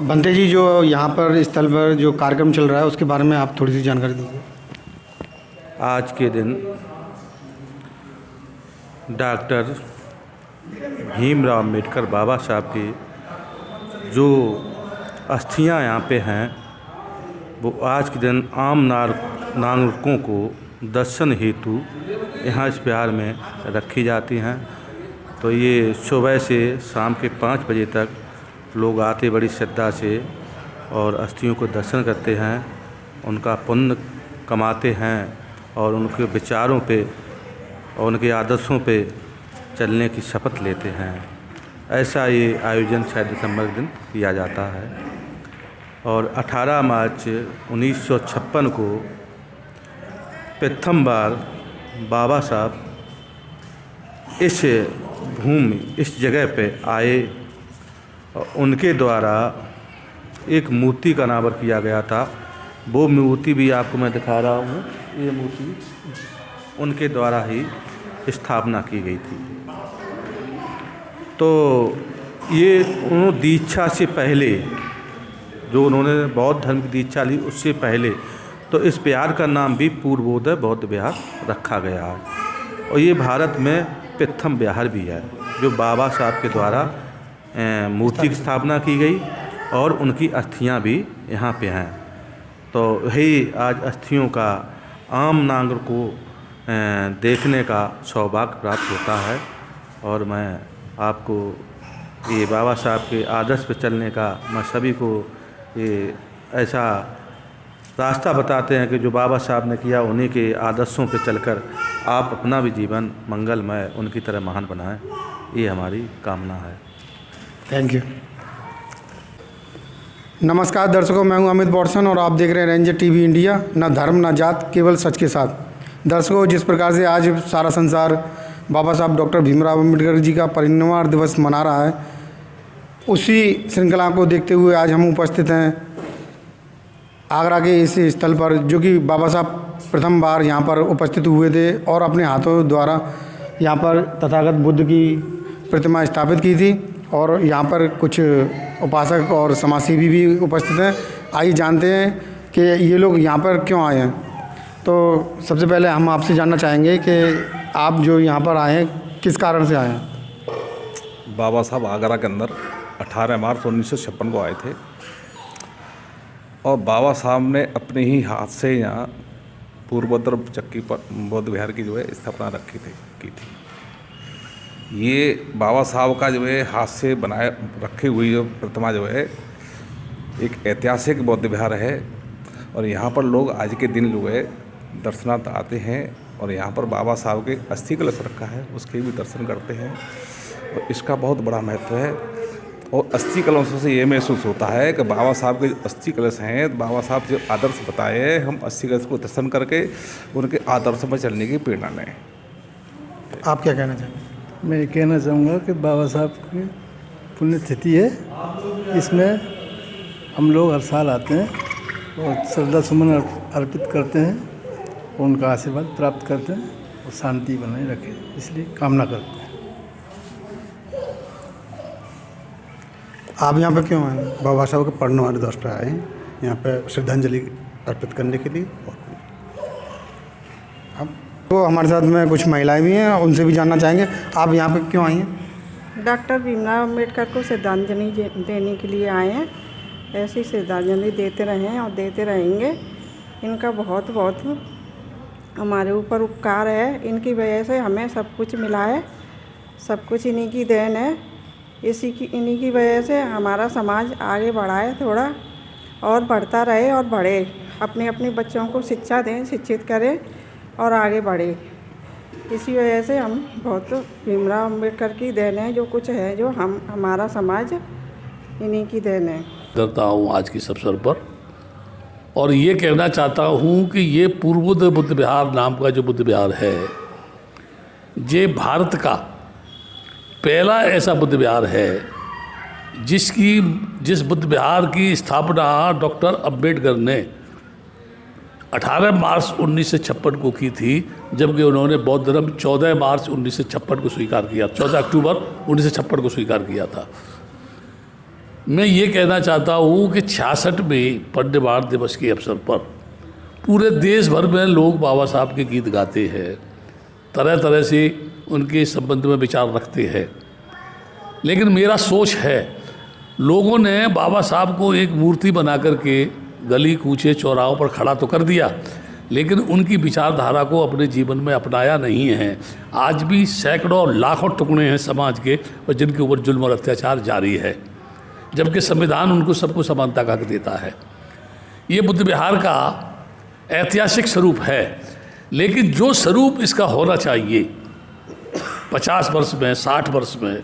बंते जी, जो यहाँ पर स्थल पर जो कार्यक्रम चल रहा है उसके बारे में आप थोड़ी सी जानकारी दीजिए। आज के दिन डॉक्टर भीमराव अम्बेडकर बाबा साहब की जो अस्थियां यहाँ पे हैं वो आज के दिन आम नागरिकों को दर्शन हेतु यहाँ इस बिहार में रखी जाती हैं। तो ये सुबह से शाम के 5 बजे तक लोग आते बड़ी श्रद्धा से और अस्थियों को दर्शन करते हैं, उनका पुण्य कमाते हैं और उनके विचारों पे और उनके आदर्शों पे चलने की शपथ लेते हैं। ऐसा ये आयोजन 6 दिसंबर के दिन किया जाता है। और 18 मार्च 1956 को प्रथम बार बाबा साहब इस भूमि, इस जगह पे आए और उनके द्वारा एक मूर्ति का अनावर किया गया था। वो मूर्ति भी आपको मैं दिखा रहा हूँ। ये मूर्ति उनके द्वारा ही स्थापना की गई थी। तो ये उन्होंने दीक्षा से पहले, जो उन्होंने बौद्ध धर्म की दीक्षा ली उससे पहले, तो इस बिहार का नाम भी पूर्वोदय बौद्ध विहार रखा गया है। और ये भारत में प्रथम विहार भी है जो बाबा साहब के द्वारा मूर्ति की स्थापना की गई और उनकी अस्थियां भी यहाँ पे हैं। तो यही आज अस्थियों का आम नागरिक को देखने का सौभाग्य प्राप्त होता है। और मैं आपको ये बाबा साहब के आदर्श पे चलने का, मैं सभी को ये ऐसा रास्ता बताते हैं कि जो बाबा साहब ने किया उन्हीं के आदर्शों पे चलकर आप अपना भी जीवन मंगलमय उनकी तरह महान बनाएं, ये हमारी कामना है। Thank you. नमस्कार दर्शकों, मैं हूं अमित बॉर्सन और आप देख रहे हैं रेंजर टीवी इंडिया। न धर्म न जात, केवल सच के साथ। दर्शकों, जिस प्रकार से आज सारा संसार बाबा साहब डॉक्टर भीमराव अम्बेडकर जी का परिनिर्वाण दिवस मना रहा है, उसी श्रृंखला को देखते हुए आज हम उपस्थित हैं आगरा के इस स्थल पर, जो कि बाबा साहब प्रथम बार यहाँ पर उपस्थित हुए थे और अपने हाथों द्वारा यहाँ पर तथागत बुद्ध की प्रतिमा स्थापित की थी। और यहाँ पर कुछ उपासक और समाजसेवी भी उपस्थित हैं। आइए जानते हैं कि ये लोग यहाँ पर क्यों आए हैं। तो सबसे पहले हम आपसे जानना चाहेंगे कि आप जो यहाँ पर आए हैं किस कारण से आए हैं। बाबा साहब आगरा के अंदर 18 मार्च 1956 को आए थे और बाबा साहब ने अपने ही हाथ से यहाँ पूर्वोत्तर चक्की पर बौद्ध विहार की जो है स्थापना की थी। ये बाबा साहब का जो है हाथ से बनाए रखी हुई जो प्रतिमा जो है एक ऐतिहासिक बौद्ध विहार है। और यहाँ पर लोग आज के दिन जो है दर्शनार्थ आते हैं और यहाँ पर बाबा साहब के अस्थि कलश रखा है, उसके भी दर्शन करते हैं। और इसका बहुत बड़ा महत्व है। और अस्थि कलशों से ये महसूस होता है कि बाबा साहब के अस्थि कलश हैं, बाबा साहब जो आदर्श बताए, हम अस्थि कलश को दर्शन करके उनके आदर्श पर चलने की प्रेरणा लें। आप क्या कहना चाहेंगे। मैं ये कहना चाहूँगा कि बाबा साहब की पुण्यतिथि है, इसमें हम लोग हर साल आते हैं और श्रद्धा सुमन अर्पित करते हैं और उनका आशीर्वाद प्राप्त करते हैं और शांति बनाए रखें, इसलिए कामना करते हैं। आप यहाँ पर क्यों आए। बाबा साहब के परिनिर्वाण दिवस पर आए हैं, यहाँ पर श्रद्धांजलि अर्पित करने के लिए। तो हमारे साथ में कुछ महिलाएं भी हैं, उनसे भी जानना चाहेंगे आप यहाँ पे क्यों आई हैं। डॉक्टर भीमराव अम्बेडकर को श्रद्धांजलि देने के लिए आए हैं। ऐसी श्रद्धांजलि देते रहे हैं और देते रहेंगे। इनका बहुत बहुत हमारे ऊपर उपकार है। इनकी वजह से हमें सब कुछ मिला है, सब कुछ इन्हीं की देन है। इन्हीं की वजह से हमारा समाज आगे बढ़ा है थोड़ा, और बढ़ता रहे और बढ़े। अपने अपने बच्चों को शिक्षा दें, शिक्षित करें और आगे बढ़े। इसी वजह से हम बहुत भीमराव अम्बेडकर की देन है, जो कुछ है, जो हमारा समाज इन्हीं की देन है। करता हूँ आज के इस अवसर पर, और ये कहना चाहता हूँ कि ये पूर्वोदय बुद्ध विहार नाम का जो बुद्ध विहार है, ये भारत का पहला ऐसा बुद्ध विहार है जिस बुद्ध विहार की स्थापना डॉक्टर अम्बेडकर ने 18 मार्च 1956 को की थी, जबकि उन्होंने बौद्ध धर्म 14 मार्च 1956 को स्वीकार किया, 14 अक्टूबर 1956 को स्वीकार किया था। मैं ये कहना चाहता हूँ कि 66 में परिनिर्वाण दिवस के अवसर पर पूरे देश भर में लोग बाबा साहब के गीत गाते हैं, तरह तरह से उनके संबंध में विचार रखते हैं। लेकिन मेरा सोच है, लोगों ने बाबा साहब को एक मूर्ति बना करके गली कूचे चौराहों पर खड़ा तो कर दिया, लेकिन उनकी विचारधारा को अपने जीवन में अपनाया नहीं है। आज भी सैकड़ों लाखों टुकड़े हैं समाज के और जिनके ऊपर जुल्म और अत्याचार जारी है, जबकि संविधान उनको सबको समानता का हक देता है। ये बुद्ध विहार का ऐतिहासिक स्वरूप है, लेकिन जो स्वरूप इसका होना चाहिए 50 वर्ष में 60 वर्ष में,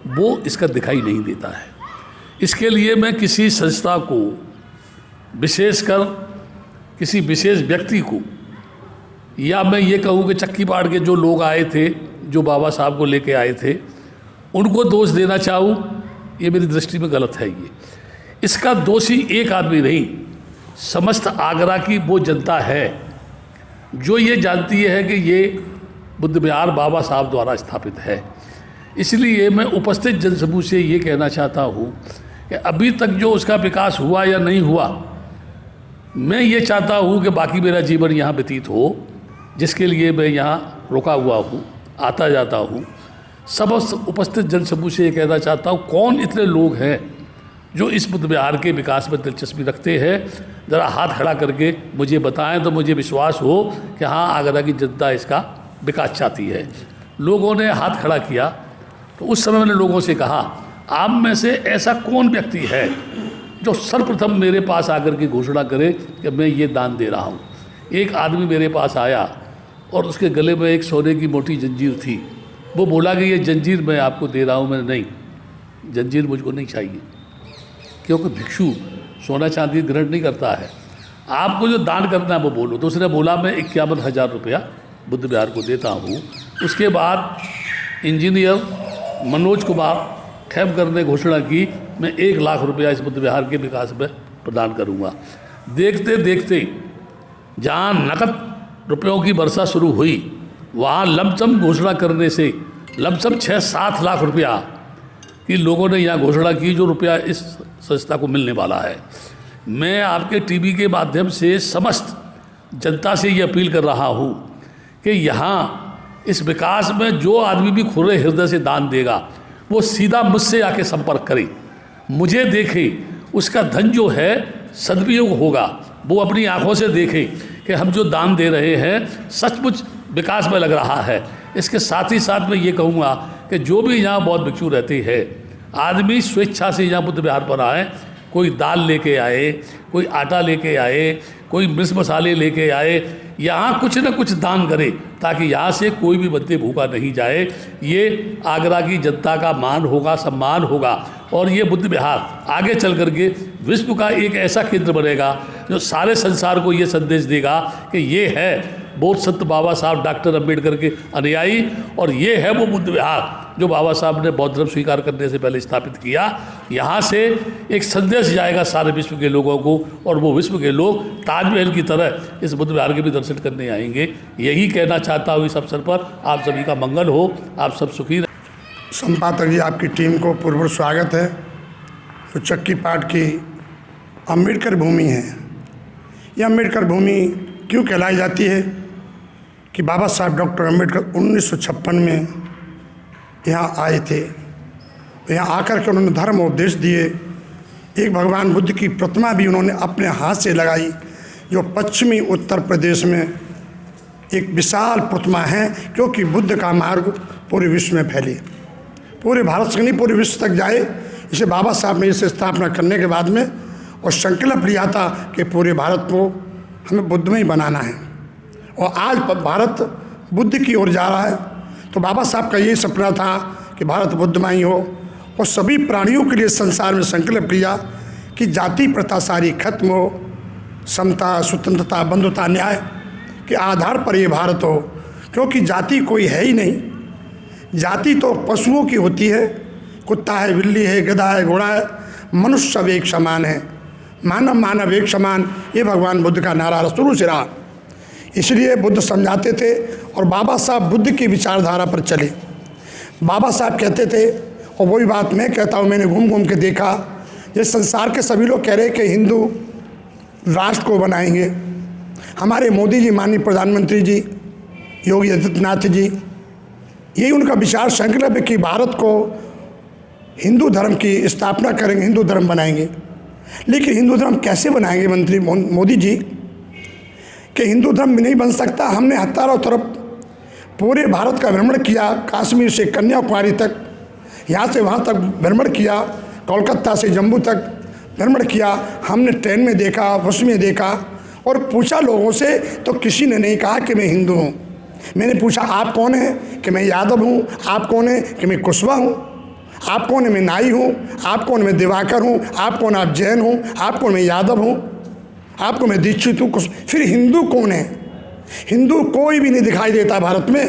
वो इसका दिखाई नहीं देता है। इसके लिए मैं किसी संस्था को, विशेषकर किसी विशेष व्यक्ति को, या मैं ये कहूँ कि चक्की पाड़ के जो लोग आए थे, जो बाबा साहब को लेके आए थे, उनको दोष देना चाहूँ, ये मेरी दृष्टि में गलत है। ये इसका दोषी एक आदमी नहीं, समस्त आगरा की वो जनता है जो ये जानती है कि ये बुद्ध विहार बाबा साहब द्वारा स्थापित है। इसलिए मैं उपस्थित जनसमूह से ये कहना चाहता हूँ कि अभी तक जो उसका विकास हुआ या नहीं हुआ, मैं ये चाहता हूँ कि बाकी मेरा जीवन यहाँ व्यतीत हो, जिसके लिए मैं यहाँ रुका हुआ हूँ, आता जाता हूँ। सब उपस्थित जनसमूह से ये कहना चाहता हूँ, कौन इतने लोग हैं जो इस बुद्ध विहार के विकास में दिलचस्पी रखते हैं, ज़रा हाथ खड़ा करके मुझे बताएं तो मुझे विश्वास हो कि हाँ, आगरा की जनता इसका विकास चाहती है। लोगों ने हाथ खड़ा किया तो उस समय मैंने लोगों से कहा, आप में से ऐसा कौन व्यक्ति है जो सर्वप्रथम मेरे पास आकर के घोषणा करे कि मैं ये दान दे रहा हूँ। एक आदमी मेरे पास आया और उसके गले में एक सोने की मोटी जंजीर थी। वो बोला कि ये जंजीर मैं आपको दे रहा हूँ। मैंने, नहीं, जंजीर मुझको नहीं चाहिए, क्योंकि भिक्षु सोना चांदी ग्रहण नहीं करता है। आपको जो दान करना है वो बोलो। तो उसने बोला, मैं 51,000 रुपया बुद्ध विहार को देता हूँ। उसके बाद इंजीनियर मनोज कुमार खेमकर ने घोषणा की, मैं 1 लाख रुपया इस बुद्ध विहार के विकास में प्रदान करूँगा। देखते देखते जहाँ नकद रुपयों की वर्षा शुरू हुई, वहाँ लमसम घोषणा करने से लमसम 6-7 लाख रुपया कि लोगों ने यहाँ घोषणा की, जो रुपया इस संस्था को मिलने वाला है। मैं आपके टीवी के माध्यम से समस्त जनता से ये अपील कर रहा हूँ कि यहाँ इस विकास में जो आदमी भी खुले हृदय से दान देगा, वो सीधा मुझसे आके संपर्क करे, मुझे देखे, उसका धन जो है सदुपयोग होगा। वो अपनी आंखों से देखे कि हम जो दान दे रहे हैं सचमुच विकास में लग रहा है। इसके साथ ही साथ मैं ये कहूँगा कि जो भी यहाँ बौद्ध भिक्षु रहते हैं, आदमी स्वेच्छा से यहाँ बुद्ध विहार पर आए। कोई दाल लेके आए, कोई आटा लेके आए, कोई मिर्च मसाले लेके आए, यहाँ कुछ न कुछ दान करे, ताकि यहाँ से कोई भी बंदे भूखा नहीं जाए। ये आगरा की जनता का मान होगा, सम्मान होगा, और ये बुद्ध विहार आगे चल करके विश्व का एक ऐसा केंद्र बनेगा जो सारे संसार को ये संदेश देगा कि ये है बौद्ध संत बाबा साहब डॉक्टर अम्बेडकर के अनुयायी, और ये है वो बुद्ध विहार जो बाबा साहब ने बौद्ध धर्म स्वीकार करने से पहले स्थापित किया। यहाँ से एक संदेश जाएगा सारे विश्व के लोगों को, और वो विश्व के लोग ताजमहल की तरह इस बुद्ध विहार के भी दर्शन करने आएंगे। यही कहना चाहता हूँ इस अवसर पर। आप सभी का मंगल हो, आप सब सुखी रहें। संपादक जी, आपकी टीम को पूर्व स्वागत है। तो चक्की पाट की अम्बेडकर भूमि है। यह अम्बेडकर भूमि क्यों कहलाई जाती है कि बाबा साहब डॉक्टर अम्बेडकर 1956 में यहाँ आए थे। यहाँ आकर के उन्होंने धर्म उपदेश दिए। एक भगवान बुद्ध की प्रतिमा भी उन्होंने अपने हाथ से लगाई, जो पश्चिमी उत्तर प्रदेश में एक विशाल प्रतिमा है, क्योंकि बुद्ध का मार्ग पूरे विश्व में फैले, पूरे भारत से नहीं पूरे विश्व तक जाए। इसे बाबा साहब ने इसे स्थापना करने के बाद में और संकल्प लिया था कि पूरे भारत को हमें बुद्धमय बनाना है, और आज भारत बुद्ध की ओर जा रहा है। तो बाबा साहब का यही सपना था कि भारत बुद्धमय हो, और सभी प्राणियों के लिए संसार में संकल्प लिया कि जाति प्रथा सारी खत्म हो, समता, स्वतंत्रता, बंधुता, न्याय के आधार पर ये भारत हो। क्योंकि जाति कोई है ही नहीं, जाति तो पशुओं की होती है, कुत्ता है, बिल्ली है, गधा है, घोड़ा है, मनुष्य सब एक समान है, मानव मानव एक समान। ये भगवान बुद्ध का नारा शुरू से रहा। इसलिए बुद्ध समझाते थे, और बाबा साहब बुद्ध की विचारधारा पर चले। बाबा साहब कहते थे, और वही बात मैं कहता हूँ, मैंने घूम घूम के देखा ये संसार के सभी लोग कह रहे हैं कि हिंदू राष्ट्र को बनाएंगे। हमारे मोदी जी, माननीय प्रधानमंत्री जी योगी आदित्यनाथ जी, यही उनका विचार संकल्प है कि भारत को हिंदू धर्म की स्थापना करेंगे, हिंदू धर्म बनाएंगे। लेकिन हिंदू धर्म कैसे बनाएंगे मंत्री मोदी जी? कि हिंदू धर्म भी नहीं बन सकता। हमने हजारों तरफ पूरे भारत का भ्रमण किया, कश्मीर से कन्याकुमारी तक, यहाँ से वहाँ तक भ्रमण किया, कोलकाता से जम्मू तक भ्रमण किया। हमने ट्रेन में देखा, बस में देखा और पूछा लोगों से, तो किसी ने नहीं कहा कि मैं हिंदू हूँ। मैंने पूछा आप कौन हैं? कि मैं यादव हूँ। आप कौन हैं? कि मैं कुशवा हूँ। आप कौन है? मैं नाई हूँ। आप कौन? मैं दिवाकर हूँ। आप कौन? आप जैन हूँ। आप कौन? मैं यादव हूँ। आपको मैं दीक्षित हूँ। फिर हिंदू कौन है? हिंदू कोई भी नहीं दिखाई देता भारत में,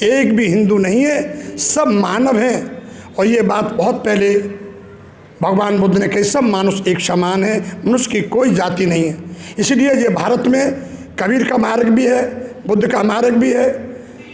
एक भी हिंदू नहीं है, सब मानव हैं। और ये बात बहुत पहले भगवान बुद्ध ने कही, सब मानुष एक समान है, मनुष्य की कोई जाति नहीं है। इसलिए ये भारत में कबीर का मार्ग भी है, बुद्ध का मार्ग भी है,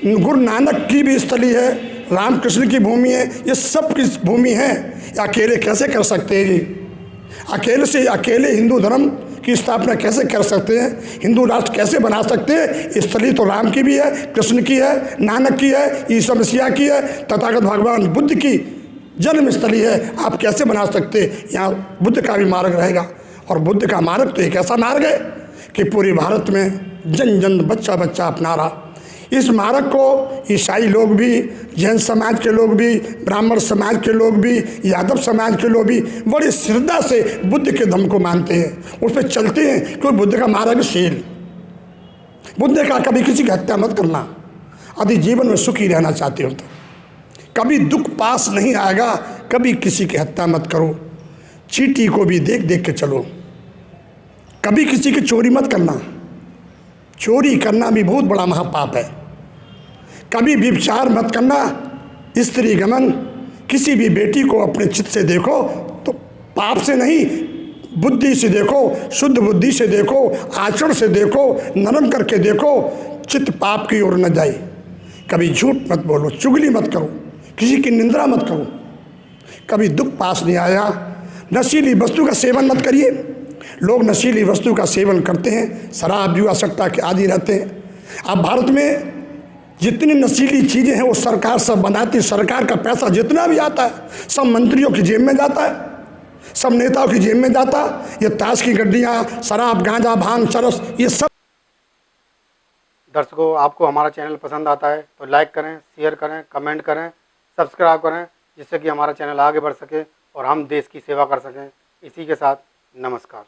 गुरु नानक की भी स्थली है, रामकृष्ण की भूमि है, ये सब की भूमि है। अकेले कैसे कर सकते हैं जी? अकेले हिंदू धर्म की स्थापना कैसे कर सकते हैं? हिंदू राष्ट्र कैसे बना सकते हैं? स्थली तो राम की भी है, कृष्ण की है, नानक की है, ईसा मसीह की है, तथागत भगवान बुद्ध की जन्म स्थली है। आप कैसे बना सकते? यहाँ बुद्ध का भी मार्ग रहेगा। और बुद्ध का मार्ग तो एक ऐसा मार्ग है कि पूरे भारत में जन जन बच्चा बच्चा अपना रहा। इस मार्ग को ईसाई लोग भी, जैन समाज के लोग भी, ब्राह्मण समाज के लोग भी, यादव समाज के लोग भी बड़ी श्रद्धा से बुद्ध के धम्म को मानते हैं, उस पर चलते हैं। क्योंकि बुद्ध का मार्ग शील। बुद्ध ने कहा कभी किसी की हत्या मत करना, यदि जीवन में सुखी रहना चाहते हो तो। कभी दुख पास नहीं आएगा, कभी किसी की हत्या मत करो, चींटी को भी देख देख के चलो, कभी किसी की चोरी मत करना, चोरी करना भी बहुत बड़ा महापाप है। कभी व्यभिचार मत करना, स्त्री गमन, किसी भी बेटी को अपने चित्त से देखो तो पाप से नहीं, बुद्धि से देखो, शुद्ध बुद्धि से देखो, आचरण से देखो, नरम करके देखो, चित्त पाप की ओर न जाए। कभी झूठ मत बोलो, चुगली मत करो, किसी की निंदा मत करो, कभी दुख पास नहीं आया। नशीली वस्तु का सेवन मत करिए। लोग नशीली वस्तु का सेवन करते हैं, शराब जुआ सट्टा के आदि रहते हैं। अब भारत में जितनी नशीली चीज़ें हैं वो सरकार सब बनाती है। सरकार का पैसा जितना भी आता है सब मंत्रियों की जेब में जाता है, सब नेताओं की जेब में जाता है। ये ताश की गड्डियाँ, शराब, गांजा, भांग, चरस, ये सब। दर्शकों, आपको हमारा चैनल पसंद आता है तो लाइक करें, शेयर करें, कमेंट करें, सब्सक्राइब करें, जिससे कि हमारा चैनल आगे बढ़ सके और हम देश की सेवा कर सकें। इसी के साथ नमस्कार।